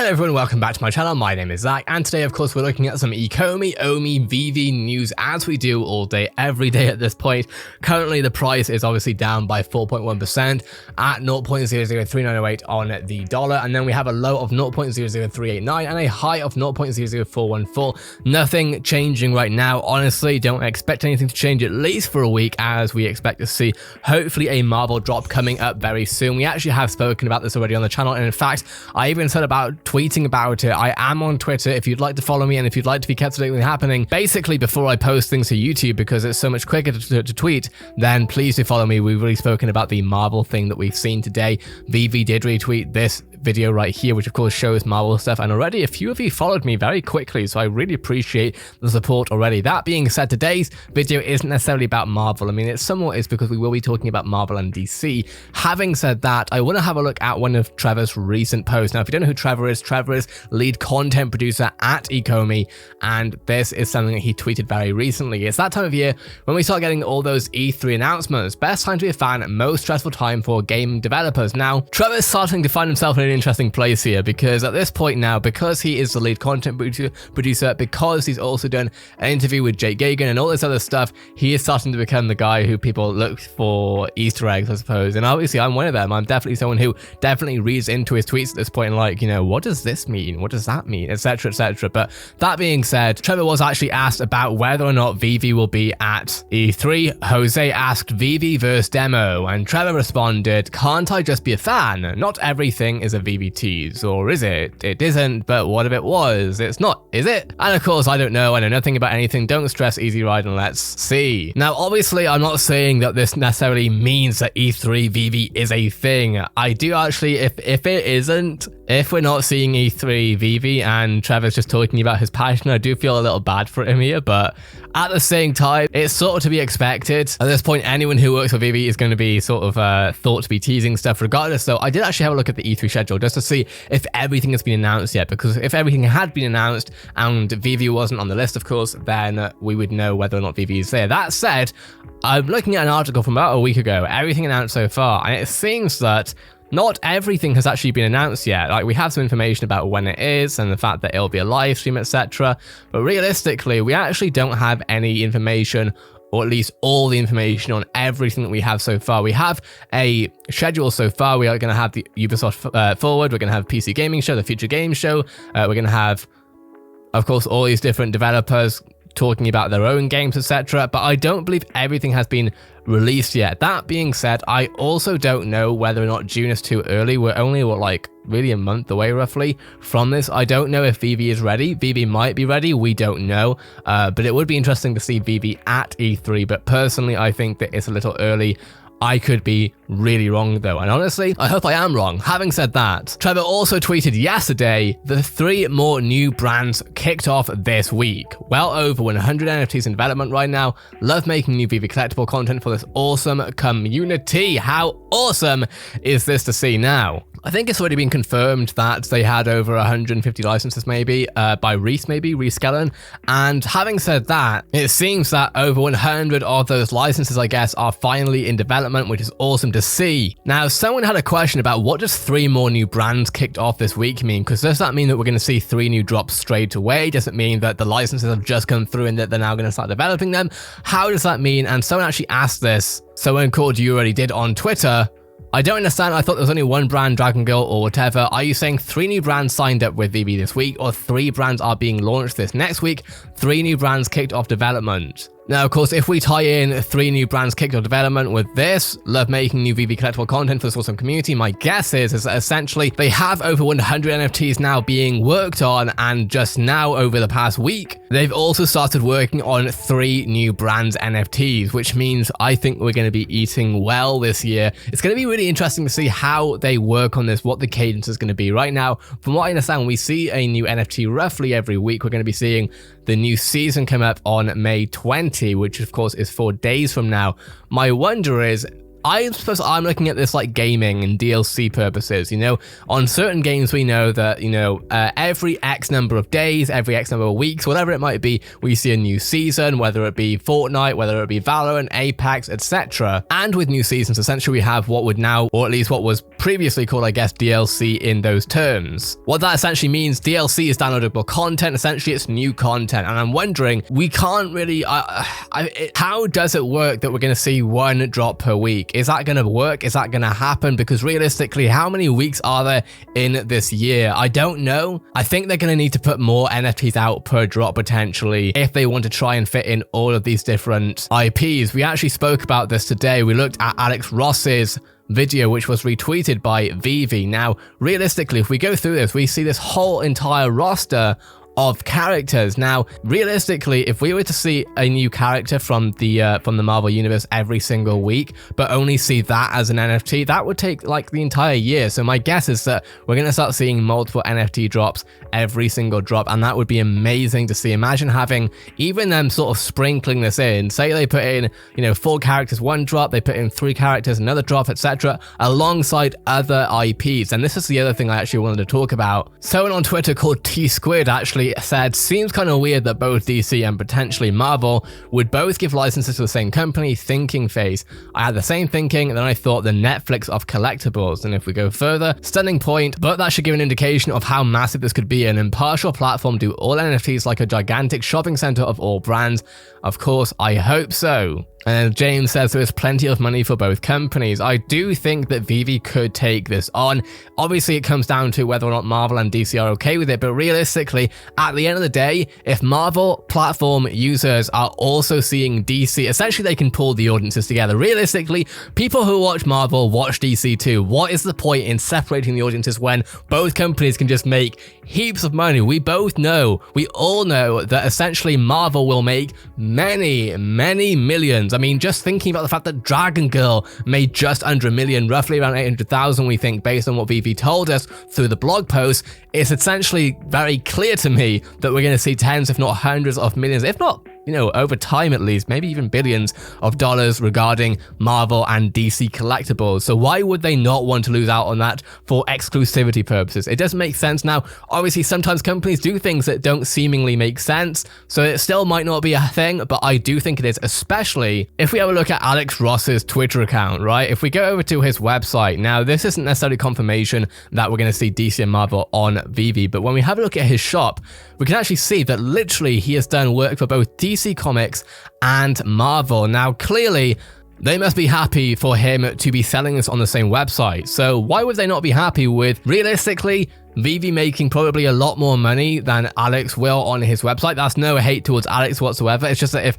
Hello everyone, welcome back to my channel. My name is Zach, and today of course we're looking at some ECOMI, OMI, VeVe news as we do all day, every day at this point. Currently the price is obviously down by 4.1% at 0.003908 on the dollar, and then we have a low of 0.00389 and a high of 0.00414. Nothing changing right now, honestly. Don't expect anything to change at least for a week, as we expect to see hopefully a marble drop coming up very soon. We actually have spoken about this already on the channel, and in fact I even said about tweeting about it. I am on Twitter if you'd like to follow me and if you'd like to be kept up to date with what's happening basically before I post things to YouTube, because it's so much quicker to tweet, then please do follow me. We've already spoken about the marble thing that we've seen today. VeVe did retweet this video right here, which of course shows marble stuff, and already a few of you followed me very quickly, so I really appreciate the support already. That being said, today's video isn't necessarily about marble. I mean, it somewhat is, because we will be talking about marble and DC. Having said that, I want to have a look at one of Trevor's recent posts. Now, if you don't know who Trevor is lead content producer at ECOMI, and this is something that he tweeted very recently. It's that time of year when we start getting all those E3 announcements. Best time to be a fan, most stressful time for game developers. Now, Trevor's starting to find himself in an interesting place here, because at this point now, because he is the lead content producer, because he's also done an interview with Jake Gagan and all this other stuff, he is starting to become the guy who people look for Easter eggs, I suppose. And obviously I'm one of them. I'm definitely someone who definitely reads into his tweets at this point, like, you know, what does this mean? What does that mean? Etc, etc. But that being said, Trevor was actually asked about whether or not VeVe will be at E3. Jose asked VeVe versus demo, and Trevor responded, "Can't I just be a fan? Not everything is a VeVe tease, or is it? It isn't, but what if it was? It's not, is it?" And of course, I don't know. I know nothing about anything. Don't stress, easy ride, and let's see. Now, obviously, I'm not saying that this necessarily means that E3 VeVe is a thing. I do actually, if it isn't, if we're not seeing E3 VeVe and Trevor's just talking about his passion, I do feel a little bad for him here, but at the same time, it's sort of to be expected. At this point, anyone who works for VeVe is going to be sort of thought to be teasing stuff regardless. So I did actually have a look at the E3 schedule just to see if everything has been announced yet, because if everything had been announced and VeVe wasn't on the list, of course, then we would know whether or not VeVe is there. That said, I'm looking at an article from about a week ago, everything announced so far, and it seems that not everything has actually been announced yet. Like, we have some information about when it is and the fact that it'll be a live stream, etc. But realistically, we actually don't have any information, or at least all the information on everything that we have so far. We have a schedule so far. We are going to have the Ubisoft Forward. We're going to have PC Gaming Show, the Future Games Show. We're going to have, of course, all these different developers talking about their own games, etc. But I don't believe everything has been released yet. That being said, I also don't know whether or not June is too early. We're only, like, really a month away roughly from this. I don't know if VeVe is ready. VeVe might be ready. We don't know. But it would be interesting to see VeVe at E3. But personally, I think that it's a little early. I could be really wrong though, and honestly, I hope I am wrong. Having said that, Trevor also tweeted yesterday the 3 more new brands kicked off this week. Well over 100 NFTs in development right now. Love making new VeVe collectible content for this awesome community. How awesome is this to see now? I think it's already been confirmed that they had over 150 licenses maybe, by Reese Skellen. And having said that, it seems that over 100 of those licenses, I guess, are finally in development, which is awesome to see. Now, someone had a question about what does 3 more new brands kicked off this week mean? Because does that mean that we're going to see 3 new drops straight away? Does it mean that the licenses have just come through and that they're now going to start developing them? How does that mean? And someone actually asked this, someone called You Already Did on Twitter. I don't understand. I thought there was only one brand, Dragon Girl or whatever. Are you saying 3 new brands signed up with VeVe this week, or 3 brands are being launched this next week? 3 new brands kicked off development. Now, of course, if we tie in 3 new brands kicked off development with this, love making new VeVe collectible content for this awesome community, my guess is that essentially they have over 100 NFTs now being worked on, and just now over the past week, they've also started working on 3 new brands NFTs, which means I think we're going to be eating well this year. It's going to be really interesting to see how they work on this, what the cadence is going to be. Right now, from what I understand, we see a new NFT roughly every week. We're going to be seeing the new season come up on May 20, which of course is 4 days from now. My wonder is, I suppose I'm looking at this like gaming and DLC purposes. You know, on certain games we know that, you know, every X number of days, every X number of weeks, whatever it might be, we see a new season, whether it be Fortnite, whether it be Valorant, Apex, etc. And with new seasons, essentially we have what would now, or at least what was previously called, I guess, DLC in those terms. What that essentially means, DLC is downloadable content. Essentially, it's new content. And I'm wondering, we can't really, how does it work that we're going to see one drop per week? Is that going to work? Is that going to happen? Because realistically, how many weeks are there in this year? I don't know. I think they're going to need to put more NFTs out per drop potentially if they want to try and fit in all of these different IPs. We actually spoke about this today. We looked at Alex Ross's video, which was retweeted by VeVe. Now, realistically, if we go through this, we see this whole entire roster of characters. Now, realistically, if we were to see a new character from the Marvel universe every single week, but only see that as an NFT, that would take like the entire year. So my guess is that we're going to start seeing multiple NFT drops every single drop, and that would be amazing to see. Imagine having even them sort of sprinkling this in. Say they put in, you know, 4 characters one drop, they put in 3 characters another drop, etc., alongside other IPs. And this is the other thing I actually wanted to talk about. Someone on Twitter called T Squid actually said, seems kind of weird that both DC and potentially Marvel would both give licenses to the same company. Thinking phase. I had the same thinking, and then I thought the Netflix of collectibles. And if we go further, stunning point, but that should give an indication of how massive this could be. An impartial platform do all NFTs like a gigantic shopping center of all brands. Of course, I hope so. And James says there is plenty of money for both companies. I do think that VeVe could take this on. Obviously, it comes down to whether or not Marvel and DC are okay with it, but realistically, at the end of the day, if Marvel platform users are also seeing DC, essentially they can pull the audiences together. Realistically, people who watch Marvel watch DC too. What is the point in separating the audiences when both companies can just make heaps of money? We both know, we all know that essentially Marvel will make many, many millions. I mean, just thinking about the fact that Dragon Girl made just under $1 million, roughly around 800,000, we think, based on what VeVe told us through the blog post, it's essentially very clear to me that we're going to see tens, if not hundreds of millions, if not, you know, over time at least, maybe even billions of dollars regarding Marvel and DC collectibles. So why would they not want to lose out on that for exclusivity purposes? It doesn't make sense. Now, obviously, sometimes companies do things that don't seemingly make sense, so it still might not be a thing, but I do think it is, especially if we have a look at Alex Ross's Twitter account, right? If we go over to his website, now this isn't necessarily confirmation that we're going to see DC and Marvel on VeVe, but when we have a look at his shop, we can actually see that literally he has done work for both DC Comics and Marvel. Now, clearly, they must be happy for him to be selling this on the same website. So why would they not be happy with, realistically, VeVe making probably a lot more money than Alex will on his website? That's no hate towards Alex whatsoever. It's just that if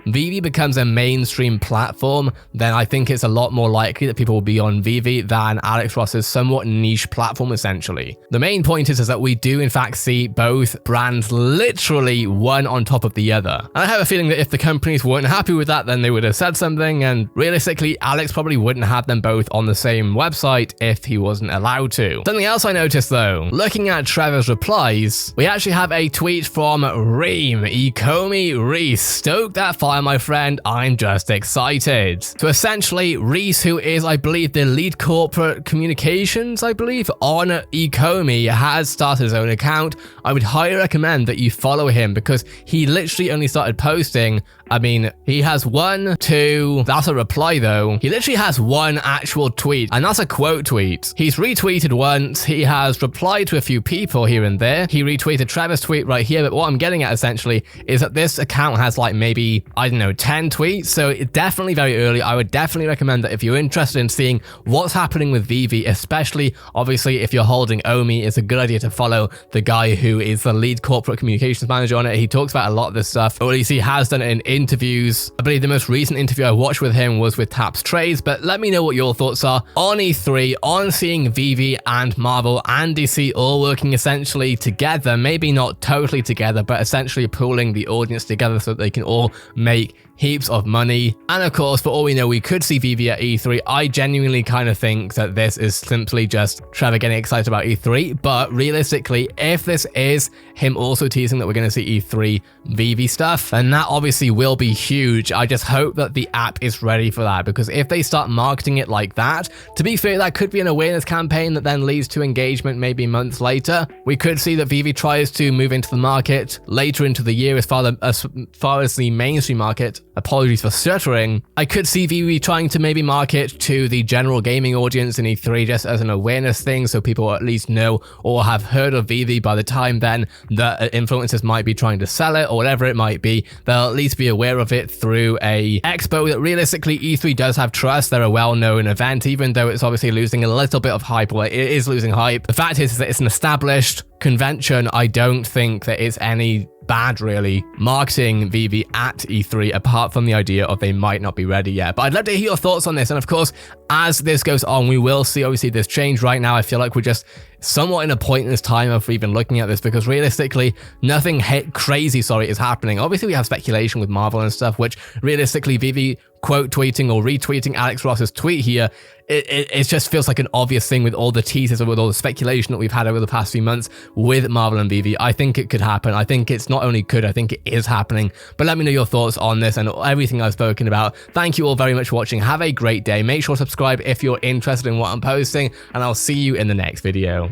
VeVe becomes a mainstream platform, then I think it's a lot more likely that people will be on VeVe than Alex Ross's somewhat niche platform, essentially. The main point is that we do in fact see both brands literally one on top of the other. And I have a feeling that if the companies weren't happy with that, then they would have said something, and realistically, Alex probably wouldn't have them both on the same website if he wasn't allowed to. Something else I noticed though, looking at Trevor's replies, we actually have a tweet from Reem, ECOMI Reese. Stoke that fire, my friend, I'm just excited. So essentially, Reese, who is, I believe, the lead corporate communications, I believe, on ECOMI, has started his own account. I would highly recommend that you follow him because he literally only started posting, I mean, he has 1, 2, that's a reply though. He literally has 1 actual tweet, and that's a quote tweet. He's retweeted once, he has replied to a few people here and there. He retweeted Trevor's tweet right here, but what I'm getting at essentially is that this account has like maybe, I don't know, 10 tweets, so it's definitely very early. I would definitely recommend that if you're interested in seeing what's happening with VeVe, especially obviously if you're holding OMI, it's a good idea to follow the guy who is the lead corporate communications manager on it. He talks about a lot of this stuff, or at least he has done it in interviews. I believe the most recent interview I watched with him was with Taps Trades, but let me know what your thoughts are on E3, on seeing VeVe and Marvel and DC all working essentially together, maybe not totally together, but essentially pulling the audience together so that they can all make heaps of money. And of course, for all we know, we could see VeVe at E3. I genuinely kind of think that this is simply just Trevor getting excited about E3, but realistically, if this is him also teasing that we're going to see E3 VeVe stuff, and that obviously will be huge. I just hope that the app is ready for that, because if they start marketing it like that, to be fair, that could be an awareness campaign that then leads to engagement maybe months later. We could see that VeVe tries to move into the market later into the year as far as the mainstream market. Apologies for stuttering. I could see VeVe trying to maybe market to the general gaming audience in E3 just as an awareness thing, so people at least know or have heard of VeVe by the time then that influencers might be trying to sell it or whatever it might be. They'll at least be aware of it through a expo that realistically E3 does have trust. They're a well-known event, even though it's obviously losing a little bit of hype. Well, it is losing hype. The fact is that it's an established convention. I don't think that it's any bad really marketing VeVe at E3, apart from the idea of they might not be ready yet. But I'd love to hear your thoughts on this, and of course, as this goes on, we will see obviously this change. Right now I feel like we're just somewhat in a pointless time of even looking at this, because realistically nothing crazy is happening. Obviously we have speculation with Marvel and stuff, which realistically VeVe quote tweeting or retweeting Alex Ross's tweet here, it just feels like an obvious thing with all the teasers and with all the speculation that we've had over the past few months with Marvel and VeVe. I think it could happen. I think it's not only could, I think it is happening. But let me know your thoughts on this and everything I've spoken about. Thank you all very much for watching. Have a great day. Make sure to subscribe if you're interested in what I'm posting, and I'll see you in the next video.